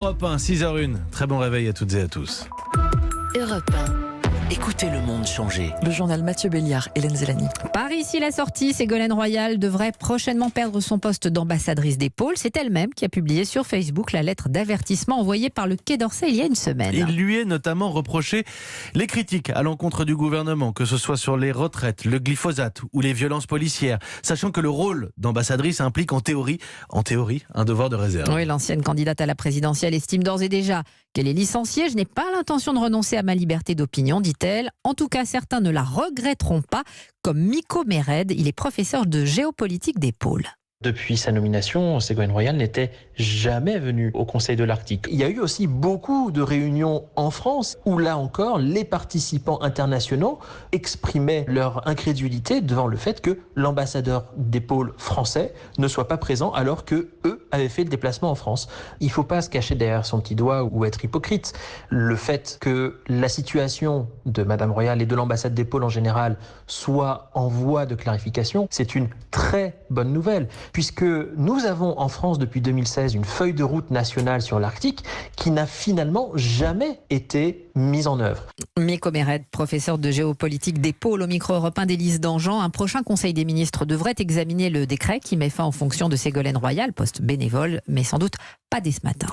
Europe 1, 6h01. Très bon réveil à toutes et à tous. Europe 1. Écoutez le monde changer. Le journal Mathieu Béliard, Hélène Zélani. Par ici la sortie, Ségolène Royal devrait prochainement perdre son poste d'ambassadrice des pôles. C'est elle-même qui a publié sur Facebook la lettre d'avertissement envoyée par le Quai d'Orsay il y a une semaine. Il lui est notamment reproché les critiques à l'encontre du gouvernement, que ce soit sur les retraites, le glyphosate ou les violences policières, sachant que le rôle d'ambassadrice implique en théorie, un devoir de réserve. Oui, l'ancienne candidate à la présidentielle estime d'ores et déjà qu'elle est licenciée. Je n'ai pas l'intention de renoncer à ma liberté d'opinion, dit-elle. En tout cas, certains ne la regretteront pas, comme Miko Mered. Il est professeur de géopolitique des pôles. Depuis sa nomination, Ségolène Royal n'était jamais venue au Conseil de l'Arctique. Il y a eu aussi beaucoup de réunions en France où, là encore, les participants internationaux exprimaient leur incrédulité devant le fait que l'ambassadeur des pôles français ne soit pas présent alors que eux avaient fait le déplacement en France. Il ne faut pas se cacher derrière son petit doigt ou être hypocrite. Le fait que la situation de Madame Royal et de l'ambassade des pôles en général soit en voie de clarification, c'est une très bonne nouvelle. Puisque nous avons en France depuis 2016 une feuille de route nationale sur l'Arctique qui n'a finalement jamais été mise en œuvre. Miko Mered, professeur de géopolitique des pôles au micro européen d'Élise Dangean. Un prochain Conseil des ministres devrait examiner le décret qui met fin aux fonctions de Ségolène Royal, poste bénévole, mais sans doute pas dès ce matin.